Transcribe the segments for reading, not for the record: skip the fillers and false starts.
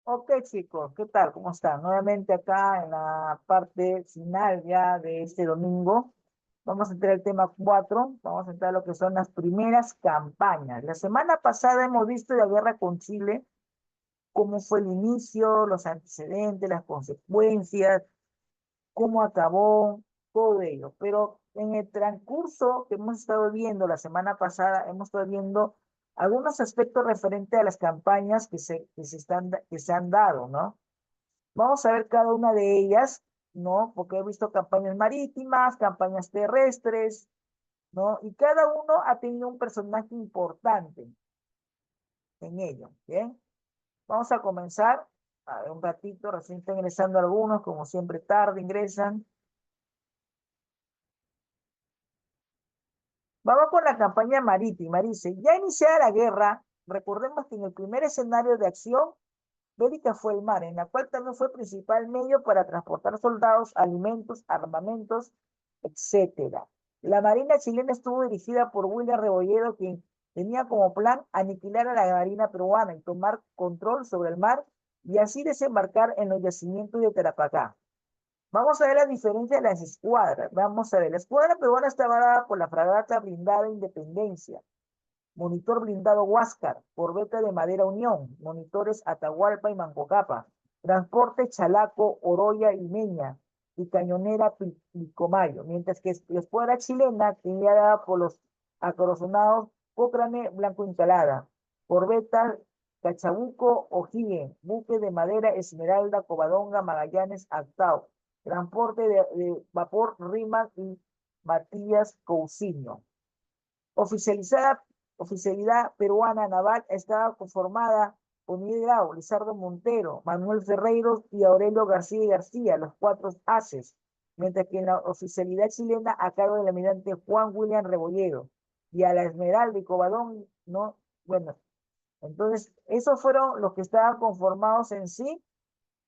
Ok, chicos, ¿qué tal? ¿Cómo están? Nuevamente acá en la parte final ya de este domingo. Vamos a entrar al tema 4. Vamos a entrar a lo que son las primeras campañas. La semana pasada hemos visto la guerra con Chile, cómo fue el inicio, los antecedentes, las consecuencias, cómo acabó, todo ello. Pero en el transcurso que hemos estado viendo la semana pasada, hemos estado viendo algunos aspectos referentes a las campañas que se han dado, ¿no? Vamos a ver cada una de ellas, ¿no? Porque he visto campañas marítimas, campañas terrestres, ¿no? Y cada uno ha tenido un personaje importante en ello, ¿bien? Vamos a comenzar. A ver, un ratito, recién están ingresando algunos, como siempre tarde ingresan. Vamos con la campaña marítima. Dice, ya iniciada la guerra, recordemos que en el primer escenario de acción bélica fue el mar, en la cual también fue principal medio para transportar soldados, alimentos, armamentos, etcétera. La Marina chilena estuvo dirigida por William Rebolledo, quien tenía como plan aniquilar a la Marina peruana y tomar control sobre el mar y así desembarcar en los yacimientos de Tarapacá. Vamos a ver la diferencia de las escuadras. Vamos a ver, la escuadra peruana estaba dada por la fragata blindada Independencia, monitor blindado Huáscar, corbeta de madera Unión, monitores Atahualpa y Mancocapa, transporte Chalaco, Oroya y Meña, y cañonera Pilcomayo, mientras que la escuadra chilena tenía dada por los acorazonados Cochrane Blanco Encalada, corbeta Cachabuco O'Higgins, buque de madera Esmeralda, Covadonga, Magallanes, Actao, transporte de vapor Rima y Matías Cousiño. Oficializada, oficialidad peruana naval estaba conformada por Miguel Grau, Lizardo Montero, Manuel Ferreiros y Aurelio García y García, los cuatro haces, mientras que en la oficialidad chilena a cargo del almirante Juan William Rebolledo y a la Esmeralda y Covadonga, ¿no? Bueno, entonces esos fueron los que estaban conformados en sí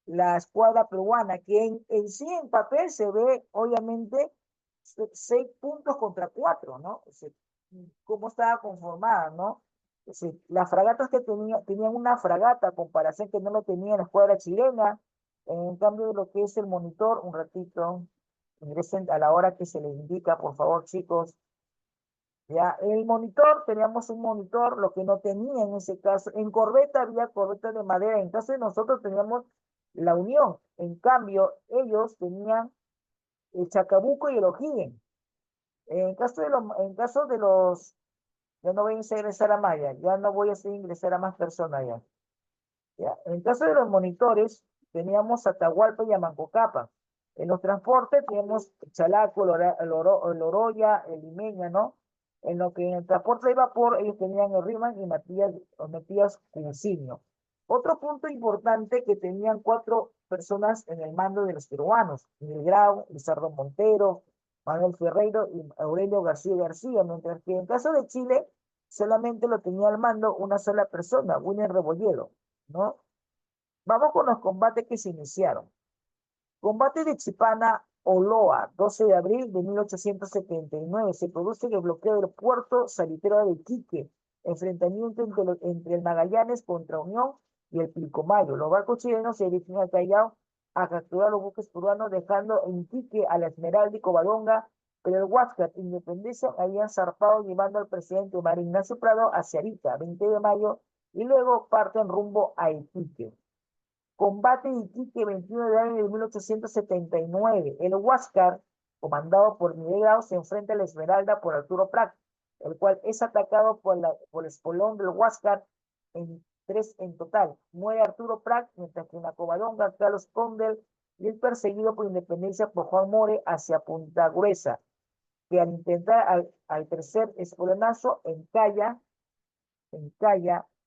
la escuadra peruana, que en sí en papel se ve obviamente 6 puntos contra 4, ¿no? O sea, cómo estaba conformada, ¿no? O sea, las fragatas que tenían una fragata, comparación que no lo tenía la escuadra chilena, en cambio de lo que es el monitor, un ratito, ingresen a la hora que se les indica, por favor, chicos. Ya, el monitor, teníamos un monitor, lo que no tenía en ese caso. En corbeta había corbeta de madera, en caso de nosotros teníamos la Unión. En cambio, ellos tenían el Chacabuco y el O'Higgins. En caso de los, ya no voy a ingresar a Maya, ya no voy a hacer ingresar a más personas ya. Ya. En caso de los monitores, teníamos Atahualpa y Amancocapa. En los transportes teníamos Chalaco, el Oroya, el Limeña, ¿no? En lo que en el transporte de vapor, ellos tenían el Riman y Matías Cunciño. Otro punto importante que tenían 4 personas en el mando de los peruanos: Miguel Grau, Lizardo Montero, Manuel Ferreiro y Aurelio García García, mientras que en caso de Chile solamente lo tenía al mando una sola persona, William Rebolledo, ¿no? Vamos con los combates que se iniciaron. Combate de Chipana Oloa, 12 de abril de 1879. Se produce el bloqueo del puerto salitero de Iquique, enfrentamiento entre el Magallanes contra Unión y el Pilcomayo. Los barcos chilenos se dirigen al Callao a capturar los buques peruanos, dejando en Iquique a la Esmeralda y Covadonga, pero el Huáscar e Independencia habían zarpado llevando al presidente María Ignacio Prado hacia Arica, 20 de mayo, y luego parten rumbo a Iquique. Combate de Iquique, 21 de año de 1879. El Huáscar, comandado por Miguel Grau, se enfrenta a la Esmeralda por Arturo Prat, el cual es atacado por el espolón del Huáscar en 3 en total. Muere Arturo Prat, mientras que en la Covadonga, Carlos Condel y el perseguido por Independencia por Juan More hacia Punta Gruesa, que al intentar al tercer espolonazo encalla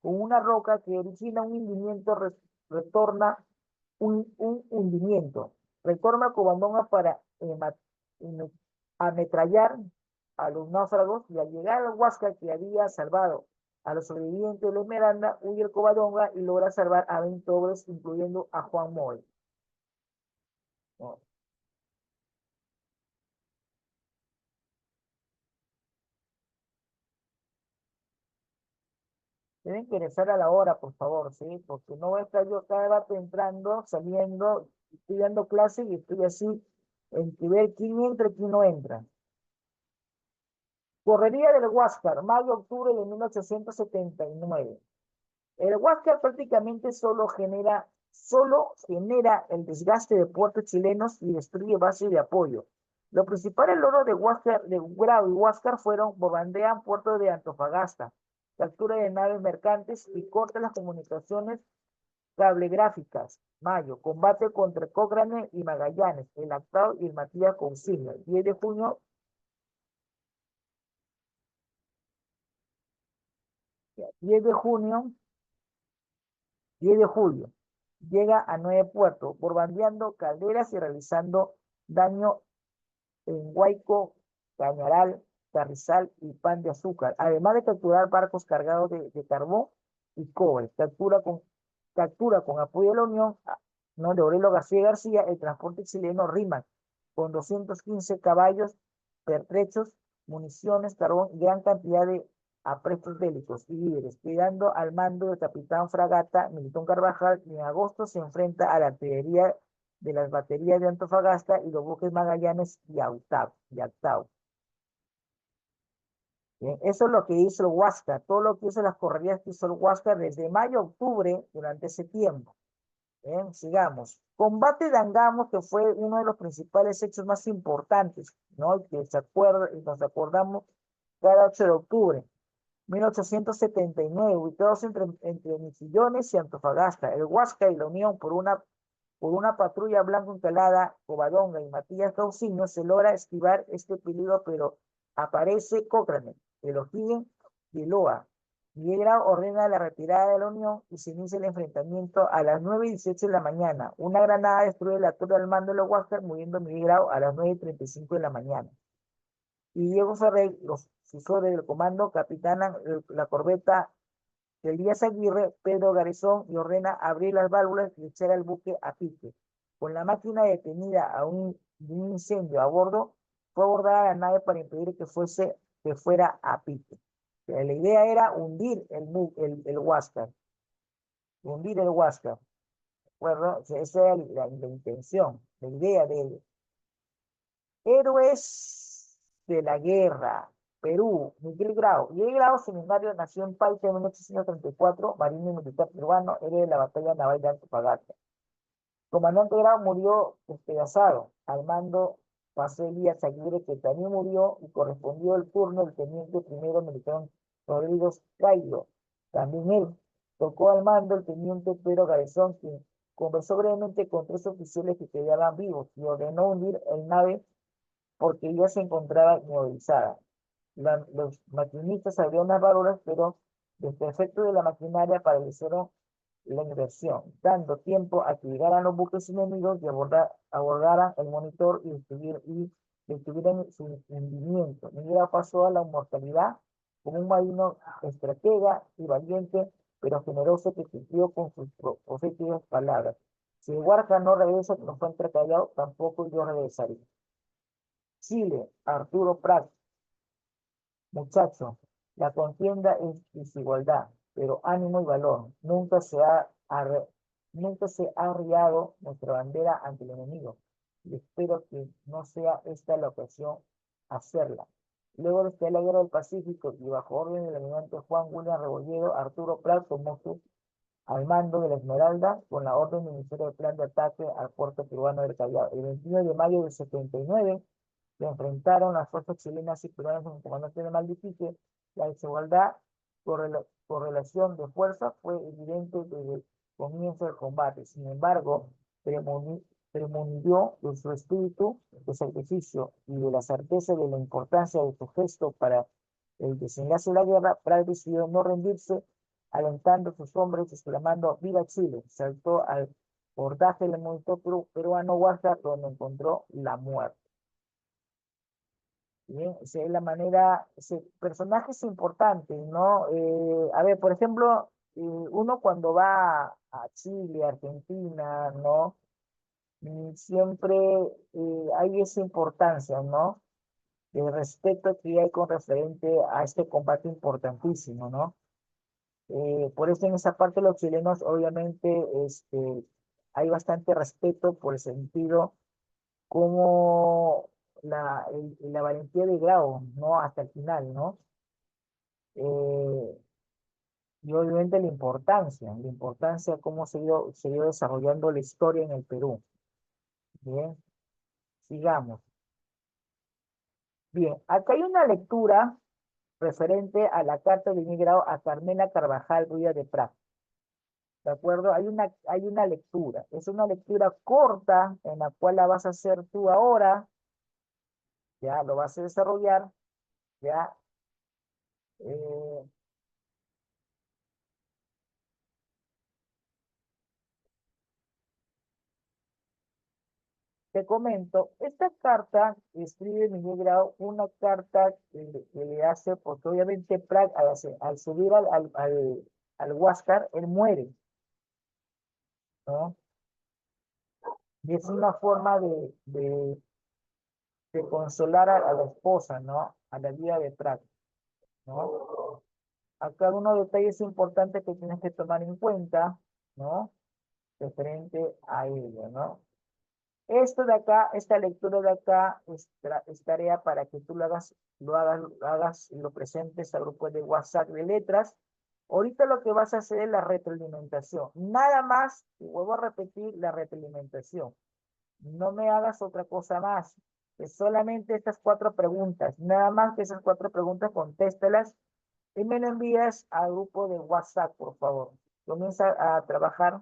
con una roca que origina un hundimiento, retorna un hundimiento. Retorna Covadonga para ametrallar a los náufragos y al llegar al Huáscar, que había salvado a los sobrevivientes de la Esmeralda, huye el Covadonga y logra salvar a 20 hombres, incluyendo a Juan Moy. ¿No? Tienen que regresar a la hora, por favor, ¿sí? Porque no voy a estar yo cada rato entrando, saliendo, estoy dando clase y estoy así en ver quién entra y quién no entra. Correría del Huáscar, mayo-octubre de 1879. El Huáscar prácticamente solo genera el desgaste de puertos chilenos y destruye bases de apoyo. Los principales logros de Huáscar, de Grau y Huáscar fueron bombardean puerto de Antofagasta, captura de naves mercantes y corta las comunicaciones cablegráficas. Mayo, combate contra Cochrane y Magallanes, el Actao y el Matías Cousiño. 10 de junio, 10 de junio 10 de julio, llega a 9 puertos, bombardeando calderas y realizando daño en Huayco, Cañaral, Carrizal y Pan de Azúcar, además de capturar barcos cargados de carbón y cobre. Captura con apoyo de la Unión, no, de Aurelio García García, el transporte chileno RIMAC, con 215 caballos, pertrechos, municiones, carbón y gran cantidad de aprestos bélicos y víveres, quedando al mando del capitán fragata Milton Carvajal, y en agosto se enfrenta a la artillería de las baterías de Antofagasta y los buques Magallanes y Actau. Bien, eso es lo que hizo el Huáscar, todo lo que hizo las correrías que hizo el Huáscar desde mayo a octubre durante ese tiempo. Bien, sigamos. Combate de Angamos, que fue uno de los principales hechos más importantes, ¿no? Que se acuerda, y nos acordamos cada 8 de octubre. 1879, ubicados entre Misillones y Antofagasta, el Huáscar y la Unión por una patrulla blanco encalada, Covadonga y Matías Cauciño, se logra esquivar este peligro, pero aparece Cochrane, el O'Higgins y Loa. Miguel Grau ordena la retirada de la Unión y se inicia el enfrentamiento a las 9:18 de la mañana. Una granada destruye la torre al mando de los Huáscar, muriendo Miguel Grau a las 9:35 de la mañana. Y Diego Ferrer, los sucesores del comando, capitanan la corbeta Elías Aguirre, Pedro Garzón, y ordena abrir las válvulas y echar al buque a pique. Con la máquina detenida de un incendio a bordo, fue abordada la nave para impedir que fuera a pique. La idea era hundir el Huáscar, hundir el Huáscar. Bueno, esa era la intención, la idea de él. Héroes de la guerra. Perú, Miguel Grau. Miguel Grau, seminario, nació en Paita en 1834, marino y militar peruano, héroe de la batalla naval de Antofagasta. Comandante Grau murió despedazado. Al mando pasó Elías Aguirre, que también murió, y correspondió el turno del teniente primero militar Rodrigo Cairo. También él. Tocó al mando el teniente Pedro Garzón, quien conversó brevemente con 3 oficiales que quedaban vivos y ordenó hundir el nave porque ella se encontraba inmovilizada. Los maquinistas abrieron las válvulas, pero los efectos de la maquinaria paralizaron la inversión, dando tiempo a que llegaran los buques enemigos y abordaran el monitor y detuvieran su hundimiento. Miguel pasó a la inmortalidad como un marino estratega y valiente, pero generoso, que cumplió con sus proféticas palabras. Si el Huarca no regresa, no fue entrecallado, tampoco yo regresaré. Chile, Arturo Prat. Muchacho, la contienda es desigualdad, pero ánimo y valor. Nunca se ha arriado nuestra bandera ante el enemigo. Y espero que no sea esta la ocasión hacerla. Luego de la Guerra del Pacífico y bajo orden del almirante Juan William Rebolledo, Arturo Prat tomó al mando de la Esmeralda con la orden del Ministerio de Plan de Ataque al puerto peruano del Callao. El 21 de mayo del 79 se enfrentaron las fuerzas chilenas y peruanas en el comandante de Maldiquique. La desigualdad por relación de fuerza fue evidente desde el comienzo del combate. Sin embargo, premunió de su espíritu de sacrificio y de la certeza de la importancia de su gesto para el desenlace de la guerra. Prat decidió no rendirse, alentando a sus hombres, exclamando "¡Viva Chile!". Saltó al bordaje del monitor peruano Huáscar, donde encontró la muerte. Bien, esa es la manera, personajes importantes, ¿no? A ver, por ejemplo, uno cuando va a Chile, Argentina, ¿no? Siempre hay esa importancia, ¿no? El respeto que hay con referente a este combate importantísimo, ¿no? Por eso en esa parte los chilenos, obviamente, hay bastante respeto por el sentido como la valentía de Grau, ¿no? Hasta el final, ¿no? Eh, y obviamente la importancia de cómo se ha ido desarrollando la historia en el Perú. Bien, sigamos. Bien, acá hay una lectura referente a la carta de Miguel Grau a Carmela Carvajal Ruiz de Prat. ¿De acuerdo? Hay una lectura. Es una lectura corta en la cual la vas a hacer tú ahora, ya lo vas a desarrollar, ya. eh, Te comento, esta carta escribe Miguel Grau, una carta que le hace, porque obviamente Prat al subir al Huáscar, él muere, ¿no? Y es una forma de consolar a la esposa, ¿no? A la vida de Prat, ¿no? Acá unos detalles importantes que tienes que tomar en cuenta, ¿no? Referente a ello, ¿no? Esto de acá, esta lectura de acá es tarea para que tú lo hagas y lo presentes al grupo de WhatsApp de letras. Ahorita lo que vas a hacer es la retroalimentación. Nada más, y vuelvo a repetir, la retroalimentación. No me hagas otra cosa más. Es solamente estas cuatro preguntas. Nada más que esas cuatro preguntas, contéstalas y me lo envías al grupo de WhatsApp, por favor. Comienza a trabajar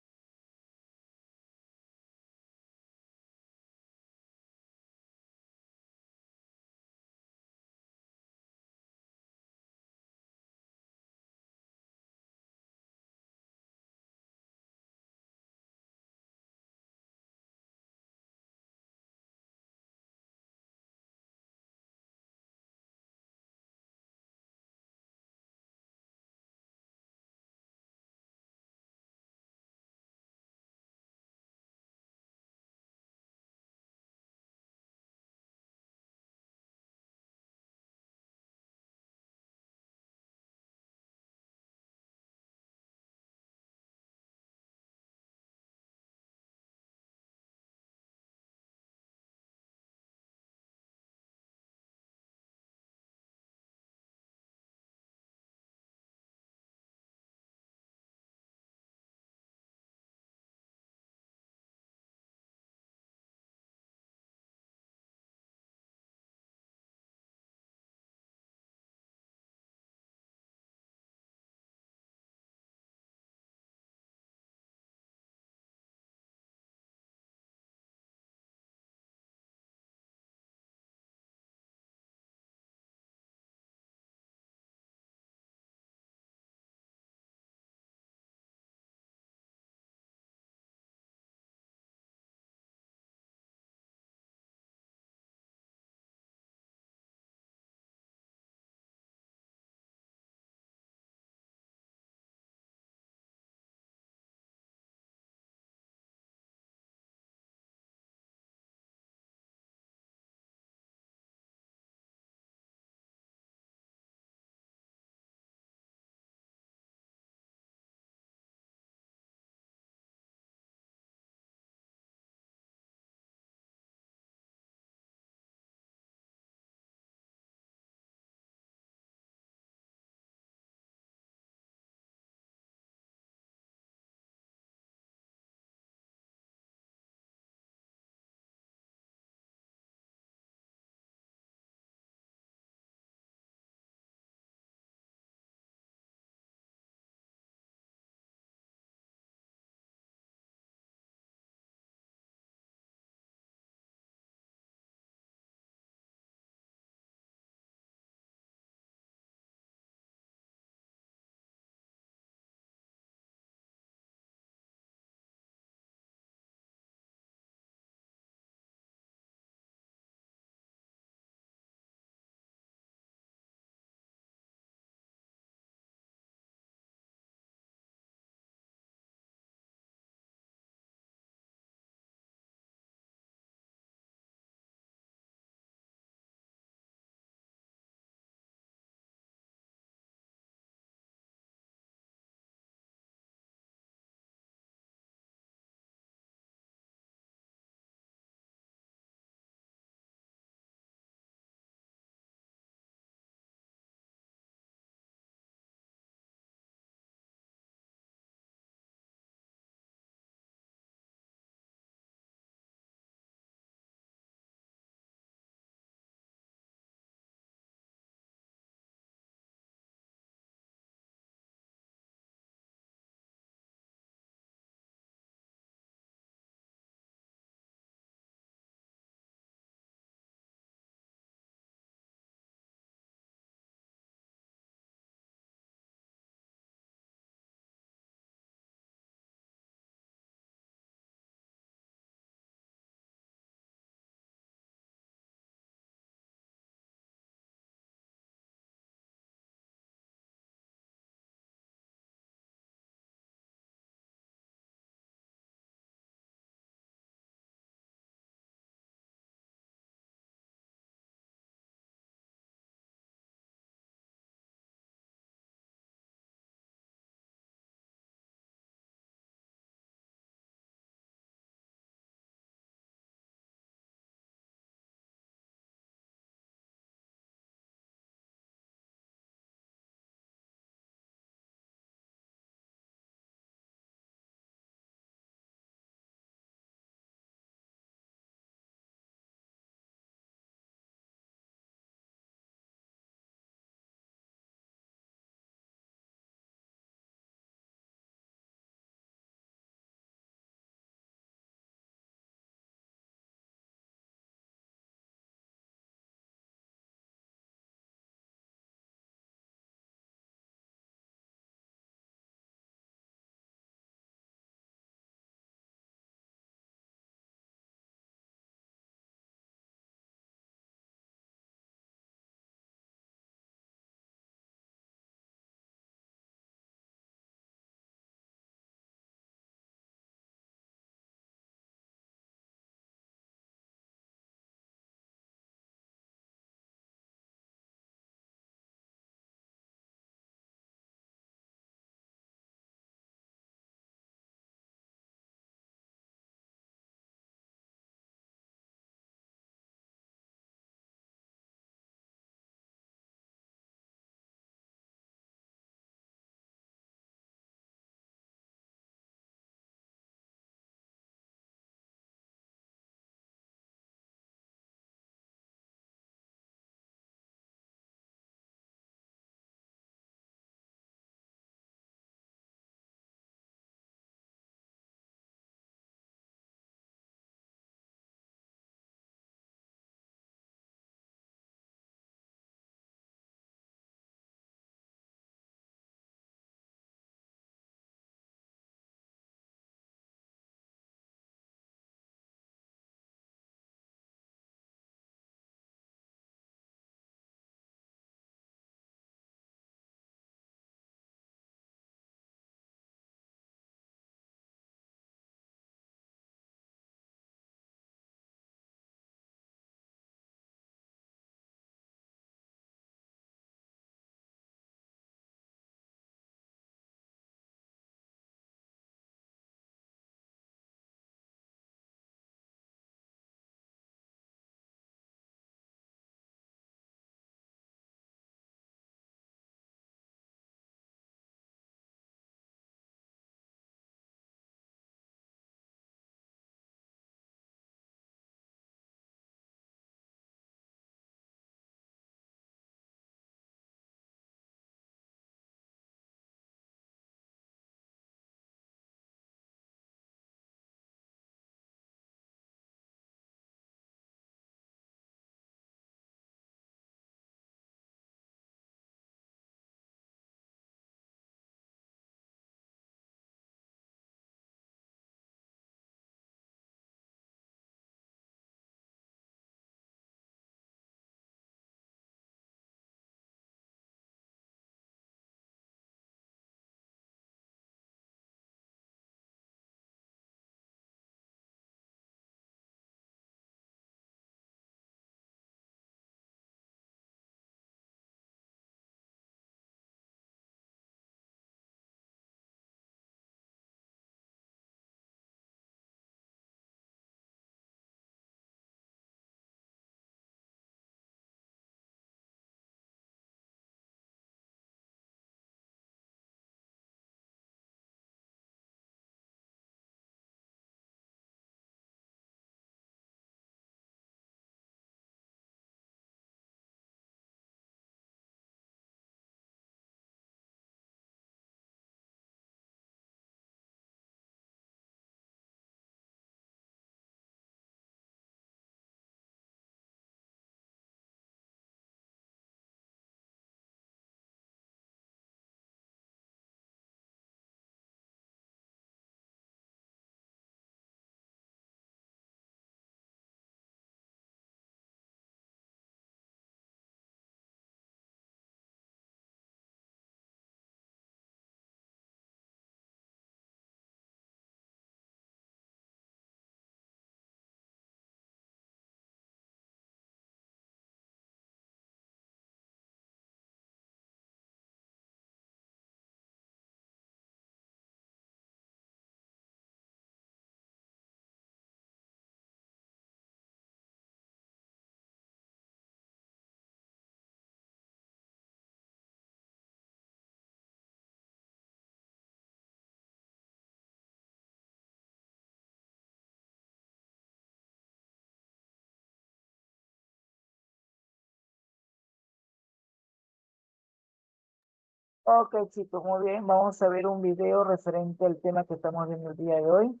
Ok, chicos, muy bien. Vamos a ver un video referente al tema que estamos viendo el día de hoy.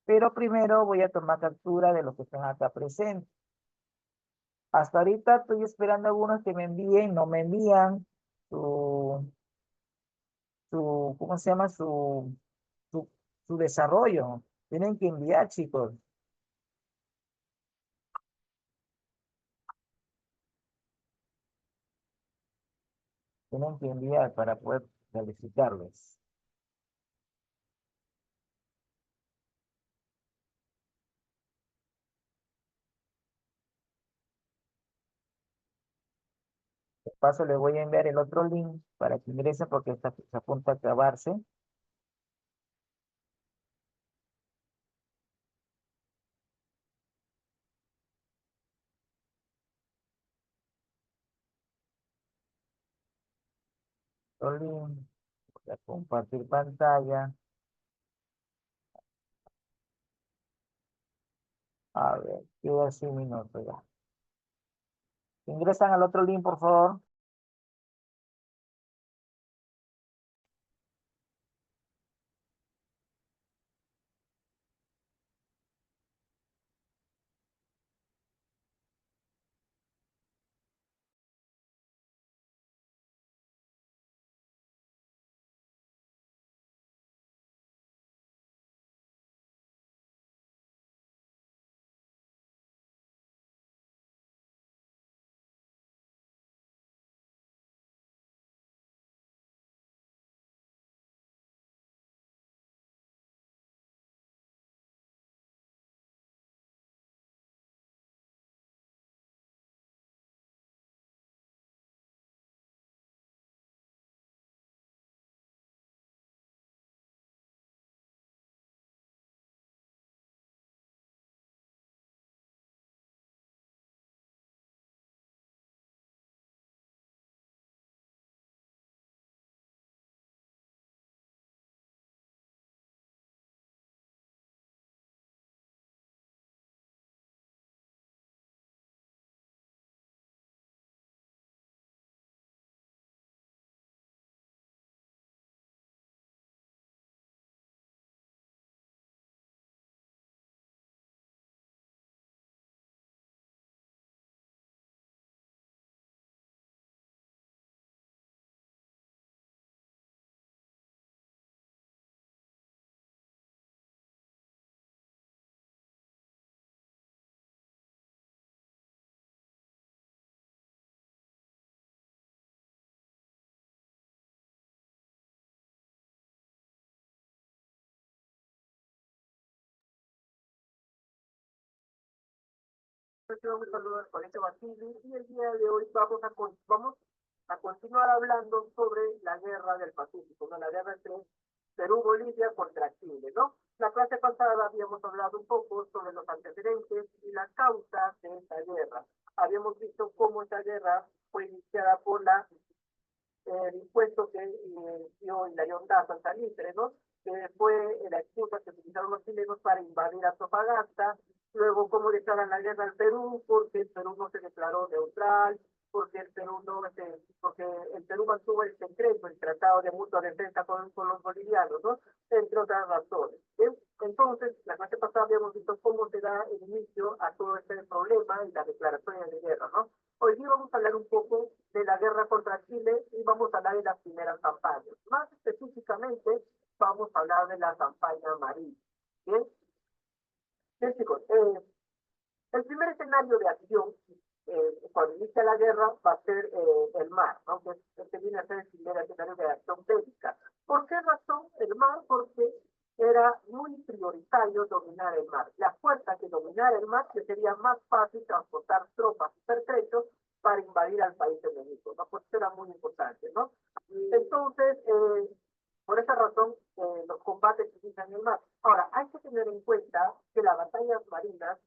Pero primero voy a tomar captura de los que están acá presentes. Hasta ahorita estoy esperando algunos que me envíen, no me envían su, ¿cómo se llama? Su, su desarrollo. Tienen que enviar, chicos. Tienen que enviar para poder calificarlos. De paso, les voy a enviar el otro link para que ingresen porque está, se apunta a acabarse. Otro link, voy a compartir pantalla. A ver, queda 100 minutos ya. Ingresan al otro link, por favor. Un saludo al colegio Basili y el día de hoy vamos a continuar hablando sobre la guerra del Pacífico, ¿no? La guerra entre Perú-Bolivia contra Chile, ¿no? La clase pasada habíamos hablado un poco sobre los antecedentes y las causas de esta guerra. Habíamos visto cómo esta guerra fue iniciada por el impuesto que dio Hilarión Daza al Salitre, ¿no? Que fue la excusa que utilizaron los chilenos para invadir a Antofagasta, luego cómo declaran la guerra al Perú, porque el Perú no se declaró neutral, porque el Perú no porque el Perú mantuvo el secreto, el tratado de mutua defensa con los bolivianos, ¿no? Entre otras razones. ¿Bien? Entonces, la clase pasada habíamos visto cómo se da el inicio a todo este problema y las declaraciones de guerra, ¿no? Hoy día vamos a hablar un poco de la guerra contra Chile y vamos a hablar de las primeras campañas. Más específicamente, vamos a hablar de la campaña marina. Bien, bien chicos, el primer escenario de acción cuando inicia la guerra va a ser el mar, ¿no? Que este viene a ser el primer escenario de acción bélica. ¿Por qué razón el mar? Porque era muy prioritario dominar el mar. La fuerza que dominara el mar, que sería más fácil transportar tropas y pertrechos para invadir al país enemigo, ¿no? Pues eso era muy importante, ¿no? Entonces, por esa razón, los combates se inician en el mar. Ahora, hay que tener en cuenta que las batallas marinas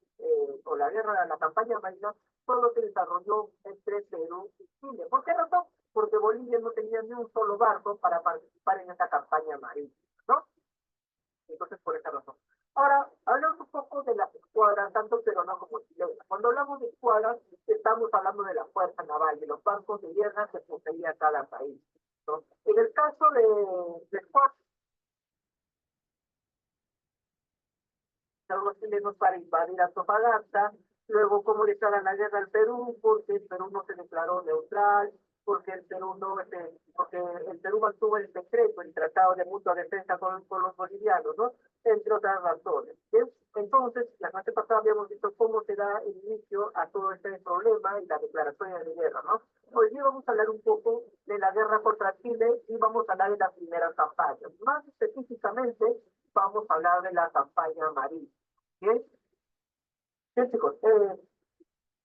o la guerra, la campaña marina, solo se desarrolló entre Perú y Chile. ¿Por qué razón? Porque Bolivia no tenía ni un solo barco para participar en esta campaña marina, ¿no? Entonces, por esa razón. Ahora, hablamos un poco de las escuadras, tanto peruanas como chilenas. Cuando hablamos de escuadras, estamos hablando de la fuerza naval, de los barcos de guerra que poseía cada país. ¿no? En el caso de Juan, los chilenos para invadir Antofagasta, luego cómo le estaban la guerra al Perú, porque el Perú no se declaró neutral, porque el Perú no, porque el Perú mantuvo el decreto, el tratado de mutua defensa con los bolivianos, ¿no? Entre otras razones. ¿Bien? Entonces, la clase pasada habíamos visto cómo se da el inicio a todo este problema y la declaración de guerra, ¿no? Hoy día vamos a hablar un poco de la guerra contra Chile y vamos a hablar de la primera campaña. Más específicamente, vamos a hablar de la campaña marítima. Bien, bien chicos,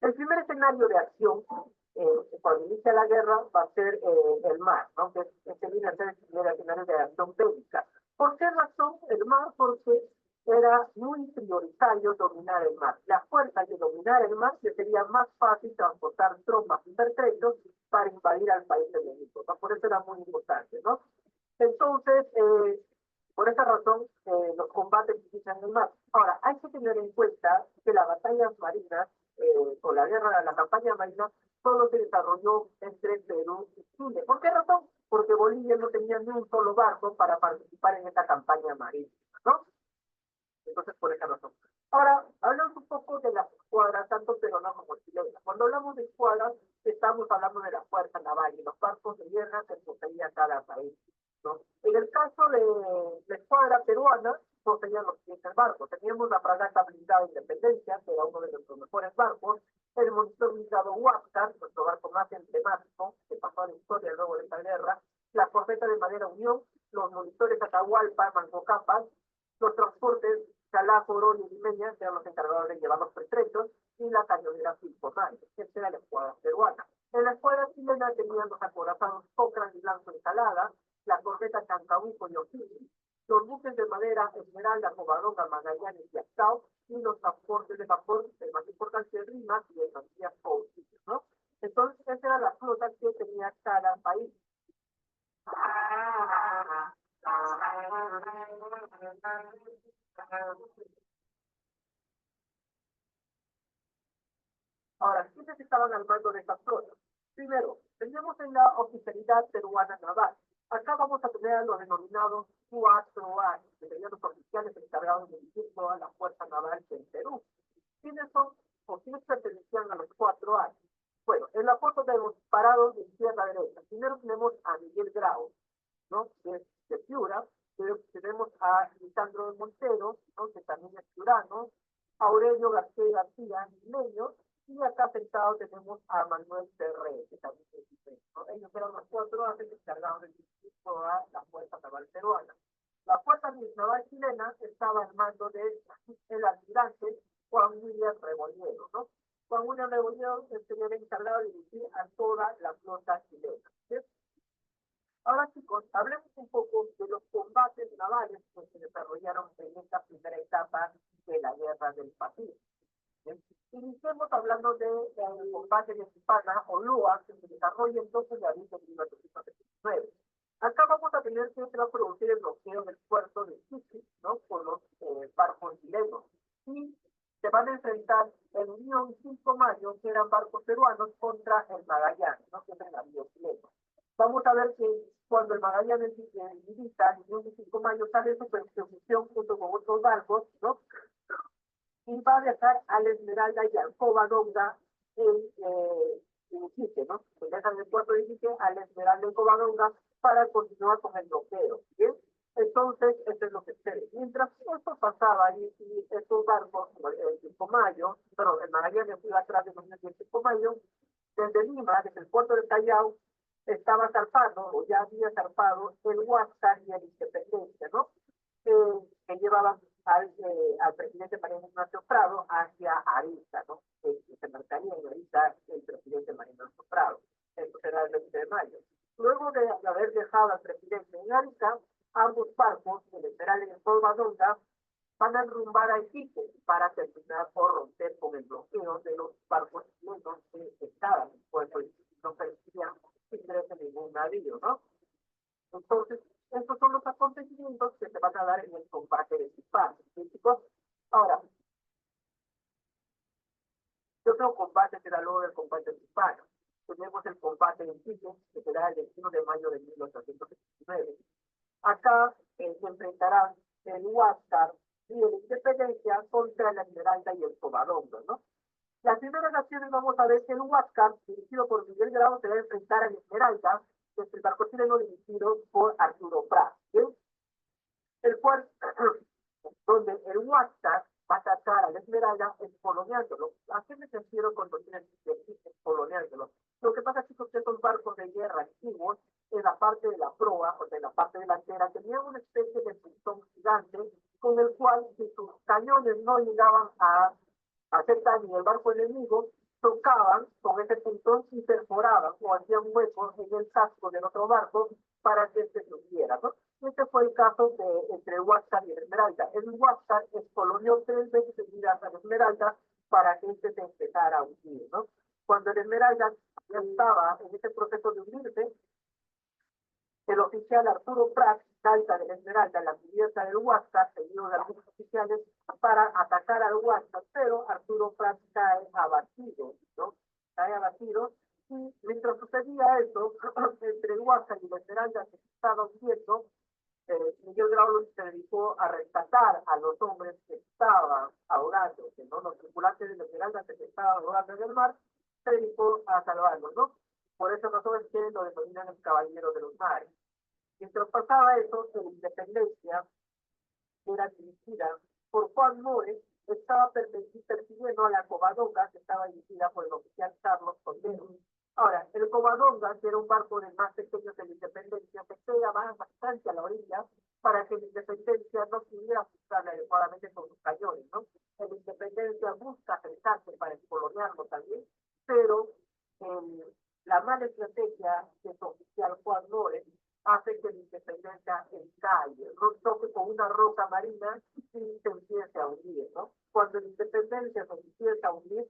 el primer escenario de acción cuando inicia la guerra va a ser el mar, ¿no? Que este viene a ser el primer escenario de acción bélica. ¿Por qué razón el mar? Porque era muy prioritario dominar el mar. La fuerza de dominar el mar que sería más fácil transportar tropas y pertrechos para invadir al país enemigo, ¿no? Por eso era muy importante, ¿no? Entonces, por esa razón, los combates se inician en el mar. Ahora, hay que tener en cuenta que las batallas marinas o la guerra, la campaña marina, solo se desarrolló entre Perú y Chile. ¿Por qué razón? Porque Bolivia no tenía ni un solo barco para participar en esta campaña marítima, ¿no? Entonces, por esa razón. Ahora, hablamos un poco de las escuadras, tanto peruanas como chilenas. Cuando hablamos de escuadras, estamos hablando de la fuerza naval y los barcos de guerra que poseía cada país, ¿no? En el caso de la escuadra peruana, poseían los siguientes barcos. Teníamos la fragata blindada Independencia, que era uno de nuestros mejores barcos, el monitor blindado Huáscar, nuestro barco más emblemático, que pasó a la historia luego de esta guerra, la corbeta de madera Unión, los monitores Atahualpa, Manco Capas, los transportes Calaco, Oro y Limeña, que eran los encargados de llevar los pertrechos, y la cañonera Filponal, que era la escuadra peruana. En la escuadra chilena tenían los acorazados Cochrane y Blanco Ensalada, la corbeta Chancabuco y O'Higgins, los buques de madera Esmeralda, Covadonga, Magallanes y Astao, y los transportes de vapor de más importancia de Rimas y de Santías Coutinho, ¿no? Entonces, esa era la flota que tenía cada país. Ahora, ¿quiénes estaban al mando de estas flotas? Primero, teníamos en la oficialidad peruana naval. Acá vamos a tener a los denominados 4A, que serían los oficiales encargados de dirigir toda la fuerza naval del Perú. ¿Quiénes son o quiénes pertenecían a los 4A? Bueno, en la foto tenemos parados de izquierda a derecha. Primero tenemos a Miguel Grau, ¿no? Que es de Piura. Tenemos a Lisandro Montero, ¿no? Que también es piurano. Aurelio García Limeño. Y acá sentado tenemos a Manuel Terré, que también es diferente, ¿no? Ellos eran los 4 encargados de dirigir toda la fuerza naval peruana. La fuerza naval chilena estaba al mando del almirante Juan William Rebolledo, ¿no? Juan William Rebolledo sería el encargado de dirigir a toda la flota chilena, ¿sí? Ahora, chicos, hablemos un poco de los combates navales que se desarrollaron en esta primera etapa de la Guerra del Pacífico. Iniciemos hablando del combate de Cipana o Lua, que se desarrolla entonces de abril de 1979. Acá vamos a tener que se va a producir el bloqueo del puerto de Chichi, ¿no? Por los barcos chilenos. Y se van a enfrentar el Unión 5 Mayo, que eran barcos peruanos, contra el Magallanes, ¿no? Que es el navío chileno. Vamos a ver que cuando el Magallanes milita, el Unión 5 Mayo sale de su persecución junto con otros barcos, ¿no? Y va a dejar al Esmeralda y al Covadonga en Iquique, ¿no? Se dejan el puerto de Iquique al Esmeralda y Covadonga para continuar con el bloqueo, ¿bien? Entonces, eso es lo que sucede. Mientras esto pasaba y estos barcos, el 5 Mayo, perdón, el Magallanes iba atrás de los 5 Mayo, desde Lima, desde el puerto de Callao, estaba zarpado, o ya había zarpado, el Huáscar y el Independencia, ¿no? Que llevaban al presidente Mariano Ignacio Prado hacia Arica, ¿no? Se marcaría en Arica el presidente Mariano Ignacio Prado. Eso será el 20 de mayo. Luego de haber dejado al presidente en Arica, ambos barcos, el Esmeralda y el Covadonga, van a enrumbar a Iquique para terminar por romper con el bloqueo de los barcos chilenos que estaban en el puerto y no permitían ingreso ningún navío, ¿no? Entonces, estos son los acontecimientos que se van a dar en el combate de Cipana. Ahora, yo creo combate será luego del combate de Cipana. tenemos el combate en Iquique, que será el 21 de mayo de 1819. Acá se enfrentarán el Huáscar y el Independencia contra la Esmeralda y el Covadonga, ¿no? Las primeras acciones vamos a ver que el Huáscar, dirigido por Miguel Grau, se va a enfrentar a la Esmeralda, que es el barco chileno dirigido por Arturo Prat, ¿sí? El cual, donde el Huáscar va a atacar a la Esmeralda espoloneándolo. ¿A qué me refiero cuando tienen espoloneándolo? Lo que pasa, chicos, que esos barcos de guerra antiguos, en la parte de la proa, o sea, en la parte delantera, tenían una especie de punzón gigante con el cual, si sus cañones no llegaban a hacer daño al barco enemigo, tocaban con ese puntón y perforaban o hacían huecos en el casco del otro barco para que se hundiera, ¿no? Este fue el caso entre el Huáscar y el Esmeralda. El Huáscar espoloneó 3 veces seguidas a la Esmeralda para que este se empezara a hundir, ¿no? Cuando el Esmeralda ya estaba en ese proceso de hundirse, el oficial Arturo Prat salta de la Esmeralda, la cubierta del Huáscar, seguido de algunos oficiales, para atacar al Huáscar, pero Arturo Prat cae abatido, ¿no? Cae abatido, y mientras sucedía eso, entre el Huáscar y la Esmeralda que se estaba hundiendo, Miguel Grau se dedicó a rescatar a los hombres que estaban ahogando, que no los tripulantes de la Esmeralda que se estaban ahogando en el mar, se dedicó a salvarlos, ¿no? Por esa razón es que lo denominan el caballero de los mares. Mientras pasaba eso, la Independencia era dirigida por Juan Mores, estaba persiguiendo a la Covadonga, que estaba dirigida por el oficial Carlos Cordero. Ahora, el Covadonga, que era un barco de más pequeño de la Independencia, se queda bastante a la orilla para que la Independencia no pudiera ajustarla adecuadamente con sus cañones, ¿no? La Independencia busca acercarse para espolonearlo también, pero la mala estrategia de su oficial Juan Mores hace que la Independencia encalle, no toque con una roca marina y se empiece a hundir, ¿no? Cuando la Independencia se empieza a hundir,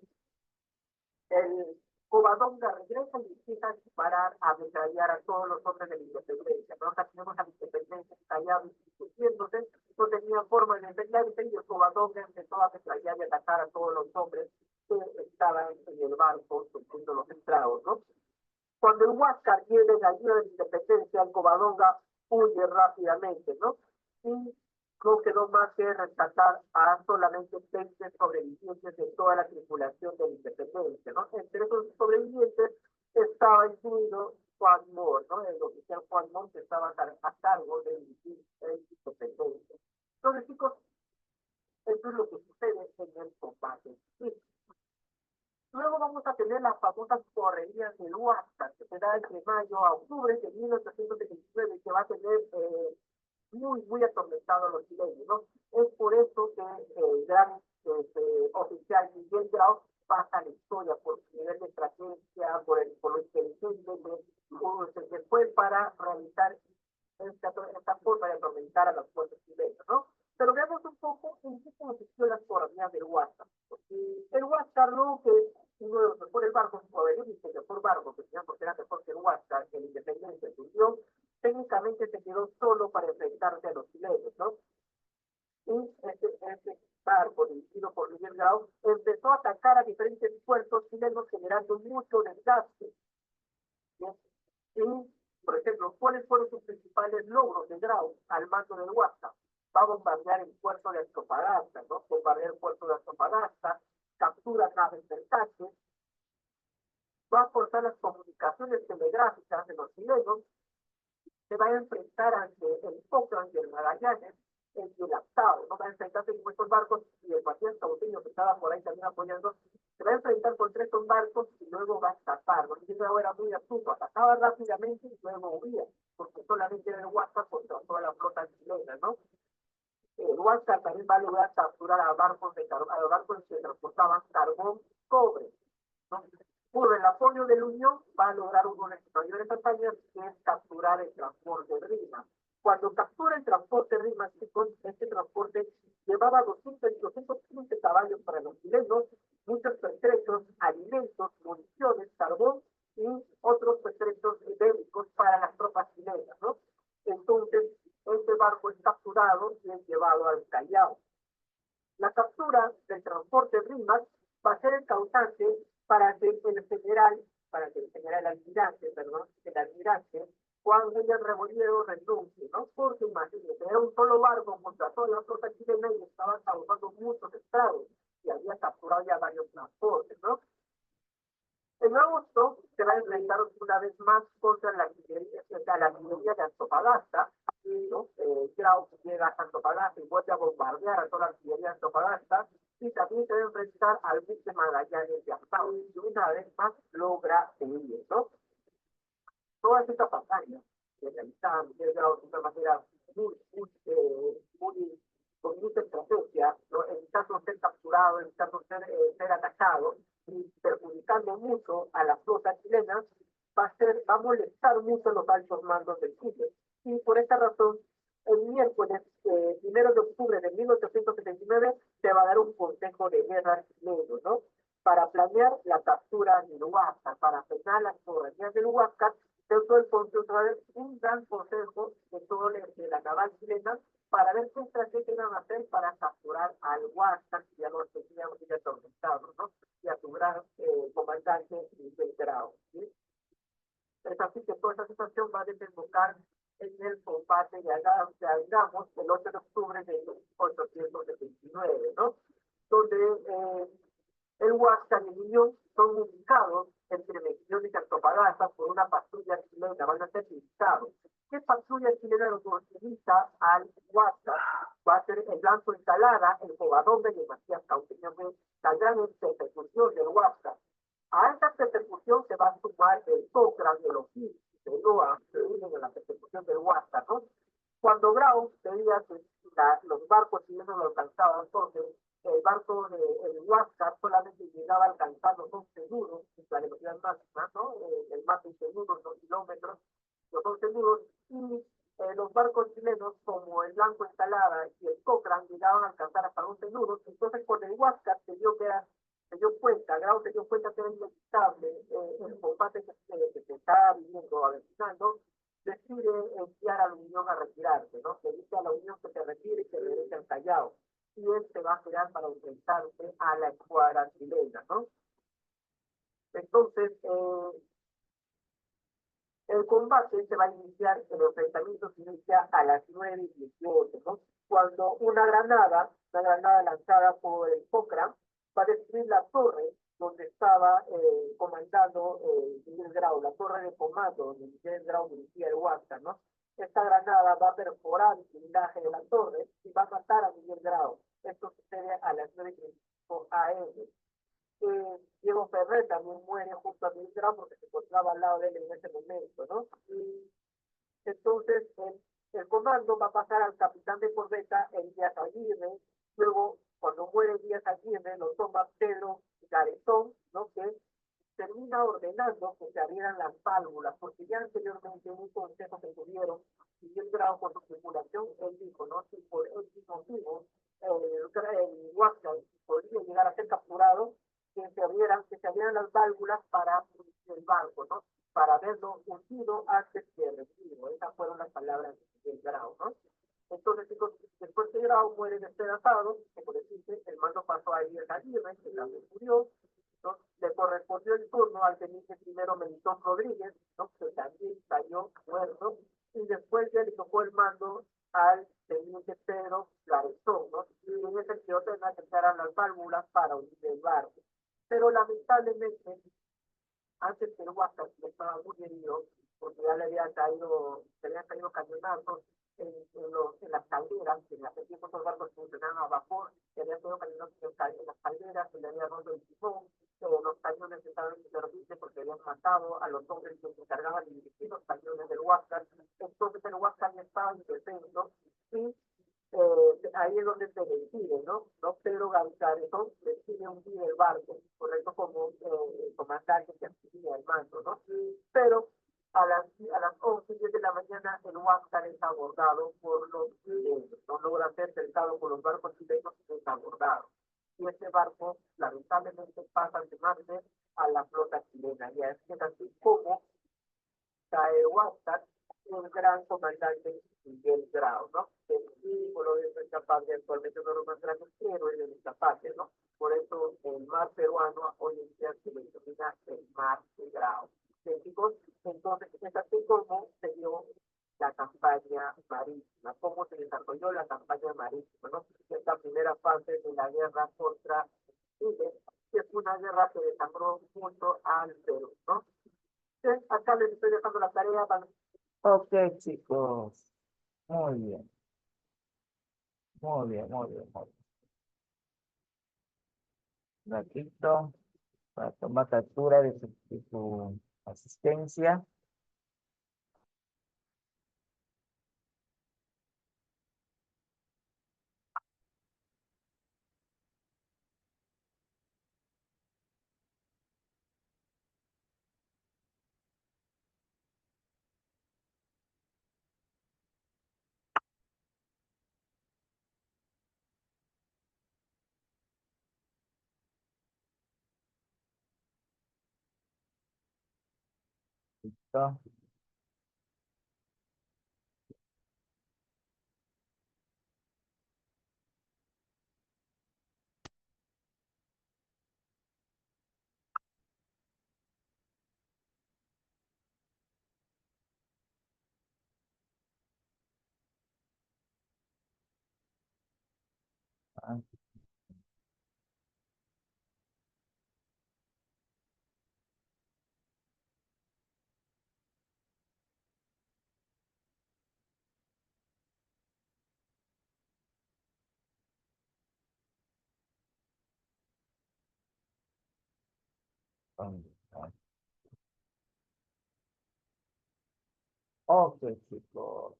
el Covadonga regresa y empieza a disparar, a ametrallar a todos los hombres de la Independencia. Nosotros tenemos a la Independencia callado y discutiéndose, no tenía forma de defenderse y el Covadonga empezó a ametrallar y atacar a todos los hombres que estaban en el barco sufriendo los estragos, ¿no? Cuando el Huáscar llega en ayuda de la Independencia, el Covadonga huye rápidamente, ¿no? Y no quedó más que rescatar a solamente 20 sobrevivientes de toda la tripulación de la Independencia, ¿no? Entre esos sobrevivientes estaba incluido Juan Mor, ¿no? El oficial Juan Mor que estaba a cargo de la Independencia. Entonces, chicos, eso es lo que sucede en el combate. Sí. Luego vamos a tener las famosas correrías del Huáscar, que se da entre mayo a octubre de 1879, que va a tener muy atormentado a los chilenos, ¿no? Es por eso que el gran oficial Miguel Grau pasa a la historia por su nivel de estrategia, por lo inteligente que fue para realizar esta forma de atormentar a las fuerzas chilenas, ¿no? Pero veamos un poco en qué consistió la correría del Huáscar. El Huáscar, ¿no? Que uno de los mejores barcos, o el único mejor barco que tenía, porque era mejor que el Huáscar, que la Independencia se hundió, técnicamente se quedó solo para enfrentarse a los chilenos, ¿no? Y este barco, dirigido por Miguel Grau, empezó a atacar a diferentes puertos chilenos, generando mucho desgaste. ¿Sí? Y, por ejemplo, ¿cuáles fueron sus principales logros de Grau al mando del Huáscar? Va a bombardear el puerto de Antofagasta, ¿no? Bombardear el puerto de Antofagasta, captura naves mercantes, va a forzar las comunicaciones telegráficas de los chilenos, se va a enfrentar ante el Cochrane y el Magallanes, el Dilaptado, no va a enfrentarse con estos barcos y el Matías Cauteño que estaba por ahí también apoyando, se va a enfrentar contra estos barcos y luego va a escapar. Lo que era muy astuto, atacaba rápidamente y luego huía, porque solamente era el Huáscar contra toda la flota chilena, ¿no? El Huáscar también va a lograr capturar a barcos que transportaban carbón, cobre, ¿no? Por el apoyo de la Unión va a lograr uno de sus mayores hazañas, que es capturar el transporte RIMA. Cuando captura el transporte RIMA, este transporte llevaba 215 caballos para los chilenos, muchos pertrechos, alimentos, municiones, carbón y otros pertrechos bélicos para las tropas chilenas, ¿no? Entonces, este barco es capturado y es llevado al Callao. La captura del transporte RIMA va a ser el causante para que el general para que el general almirante, perdón, el almirante Juan William Rebolledo renuncie, ¿no? Porque imagínate, era un solo barco contra todas las cosas chilenas y estaba causando muchos estragos y había capturado ya varios transportes, ¿no? En agosto se va a enfrentar una vez más contra la artillería de Antofagasta, ¿no? Grau llega a Antofagasta y vuelve a bombardear a toda la artillería de Antofagasta, y también se va a enfrentar al buque Magallanes de Artao, y una vez más logra huir, ¿no? Todas estas campañas que realizaban Miguel Grau de una manera con mucha estrategia, ¿no? Evitando ser capturado, evitando ser atacado, y perjudicando mucho a la flota chilena, va a molestar mucho a los altos mandos del Chile. Y por esta razón, el miércoles 1 de octubre de 1879 se va a dar un consejo de guerra chileno, ¿no? Para planear la captura del Huáscar, para frenar las soberanías del Huáscar. Dentro del consejo va a haber un gran consejo de la naval chilena para ver qué estrategia iban a hacer para capturar al Huáscar, que ya lo teníamos ya atormentado, ¿no? Y a su gran comandante Miguel Grau, ¿sí? Es así que toda esta situación va a desembocar en el combate de Angamos el 8 de octubre de 1879, ¿no? Donde el Huáscar y el Unión son ubicados entre Mejillones y Antofagasta por una patrulla chilena, van a ser visitados. ¿Qué patrulla chilena lo utiliza al Huáscar? Va a ser el Blanco Encalada, el Covadonga y el Macías Cauteño, la gran persecución del Huáscar. A esta persecución se va a sumar el Cochrane de los Gil, de Loa, que unen en la persecución del Huáscar, ¿no? Cuando Grau veía que los barcos chilenos lo alcanzaban, entonces el barco del Huáscar solamente llegaba a alcanzar los 11 nudos, la velocidad máxima, ¿no? El más de 11 nudos, 2 kilómetros, los 11 nudos, y los barcos chilenos, como el Blanco Escalada y el Cochrane, llegaban a alcanzar hasta 11 nudos. Entonces, con el Huáscar se dio cuenta, Grau se dio cuenta que era inevitable el combate que se estaba viviendo, avecinando, decide enviar a la Unión a retirarse, ¿no? Se dice a la Unión que se retire y que regrese al Callao. Y él se va a quedar para enfrentarse a la escuadra chilena, ¿no? Entonces, el combate se va a iniciar, el enfrentamiento se inicia a las 9:18, ¿no? Cuando una granada lanzada por el Cochrane, va a destruir la torre donde estaba comandando Miguel Grau, la torre de comando donde Miguel Grau dirigía el Huáscar, ¿no? Esta granada va a perforar el blindaje de la torre y va a matar a Miguel Grau. Esto sucede a las 9:35 AM. Diego Ferrer también muere junto a Miguel Grau porque se encontraba al lado de él en ese momento, ¿no? Y entonces el comando va a pasar al capitán de corbeta, Elías Aguirre. Luego, cuando muere Elías Aguirre, lo toma Pedro Garezón, ¿no? Que termina ordenando que se abrieran las válvulas, porque ya anteriormente en un consejo que tuvieron, Miguel Grau por su tripulación, él dijo, ¿no? Si por X motivo el Huáscar podría llegar a ser capturado, que se abrieran las válvulas para el barco, ¿no? Para verlo hundido antes que retiro. Esas fueron las palabras del Grau, ¿no? Entonces, después que Grau muere despedazado, como decirte, el mando pasó a Elías Aguirre, que también murió, ¿no? Le correspondió el turno al teniente primero Melitón Rodríguez, ¿no? Que también cayó muerto, y después ya le tocó el mando al teniente Pedro Garezón, ¿no? Y en ese que ordena que se hagan las válvulas para hundir el barco. Pero lamentablemente, antes que el Huáscar estaba muy herido, porque ya se habían caído cañonazos en las calderas, que en aquel tiempo esos barcos funcionaban a vapor, se habían caído cañonazos en las calderas, se le había roto el timón, los cañones estaban en servicio porque habían matado a los hombres que se encargaban de dirigir los cañones del Huáscar. Entonces el Huáscar ya estaba indefenso y ahí es donde se decide, ¿no? Pedro Garezón decide hundir el barco, correcto, como comandante que asumía el mando, ¿no? Pero a las 11:10 de la mañana el Huáscar es abordado por los chilenos, no logra ser cercado por los barcos chilenos y es abordado. Y ese barco, lamentablemente, pasa a llamarse a la flota chilena. Y es así como cae el Huáscar, un gran comandante Miguel Grau, ¿no? El símbolo de esta patria actualmente no lo muestra los héroes de esta patria, ¿no? Por eso el mar peruano hoy en día se le denomina el mar de Grau. Bien, chicos, entonces, fíjate cómo se dio la campaña marítima, cómo se desarrolló la campaña marítima, ¿no? Esta primera fase de la guerra contra Chile, que es una guerra que desangró junto al Perú, ¿no? Entonces, acá les estoy dejando la tarea para... Ok, chicos. Muy bien. Muy bien, muy bien, muy bien. Un ratito para tomar captura de su asistencia. ¿Listo? Ah, ah. Ok, chicos.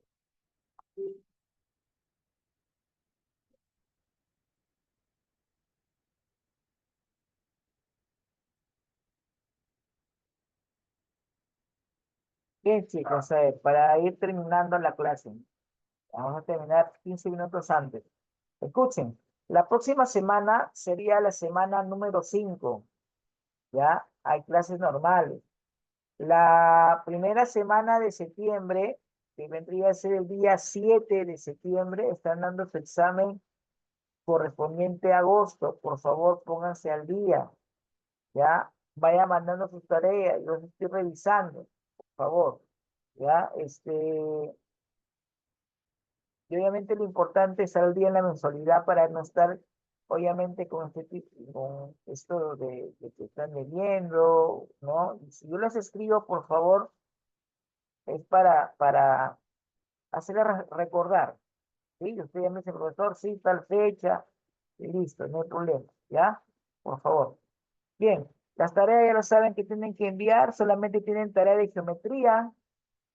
Bien, chicos, para ir terminando la clase, vamos a terminar 15 minutos antes. Escuchen, la próxima semana sería la semana número 5, ¿ya? Hay clases normales. La primera semana de septiembre, que vendría a ser el día 7 de septiembre, están dando su examen correspondiente a agosto. Por favor, pónganse al día, ¿ya? Vaya mandando sus tareas, yo los estoy revisando, por favor, ¿ya? Y obviamente lo importante es estar al día en la mensualidad para no estar, obviamente, con este tipo, con esto de que están leyendo, ¿no? Y si yo les escribo, por favor, es para hacerles recordar, ¿sí? Usted ya me dice, profesor, sí, tal fecha, y listo, no hay problema, ¿ya? Por favor. Bien, las tareas ya lo saben que tienen que enviar, solamente tienen tarea de geometría,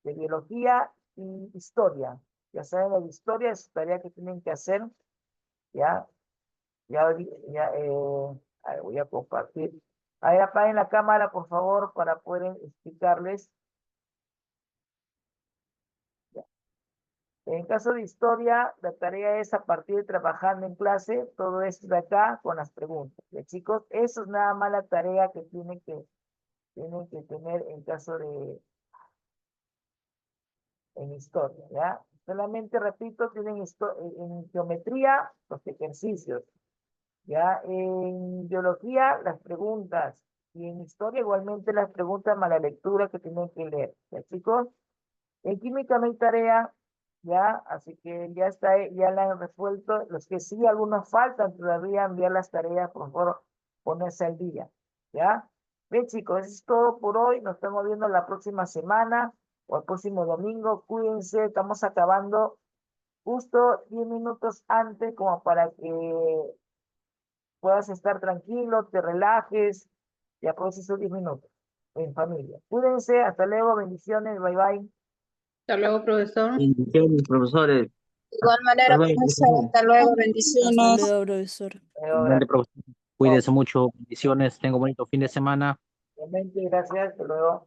de biología y historia. Ya saben, la de historia es tarea que tienen que hacer, ya, ya, ya, a ver, voy a compartir. A ver, apaguen la cámara, por favor, para poder explicarles. Ya. En caso de historia, la tarea es a partir de trabajando en clase, todo esto de acá con las preguntas. Ya, chicos, eso es nada más la tarea que tienen que tener en caso de, en historia, ¿ya? Solamente, repito, tienen en geometría los ejercicios, ¿ya? En biología las preguntas y en historia igualmente las preguntas más la lectura que tienen que leer, ¿ya, chicos? En química no hay tarea, ¿ya? Así que ya está, ya la han resuelto. Los que sí, algunos faltan todavía enviar las tareas, por favor, ponerse al día, ¿ya? Bien, chicos, eso es todo por hoy. Nos estamos viendo la próxima semana o el próximo domingo. Cuídense, estamos acabando justo 10 minutos antes, como para que puedas estar tranquilo, te relajes y aproveches esos 10 minutos en familia. Cuídense, hasta luego, bendiciones, bye bye. Hasta luego, profesor. Bendiciones, profesores. De igual Hasta manera, luego, profesor, profesor. hasta luego, Hasta bendiciones. luego, profesor. Igualmente, profesor. Cuídese mucho. Bendiciones. Tengo un bonito fin de semana. Gracias, hasta luego.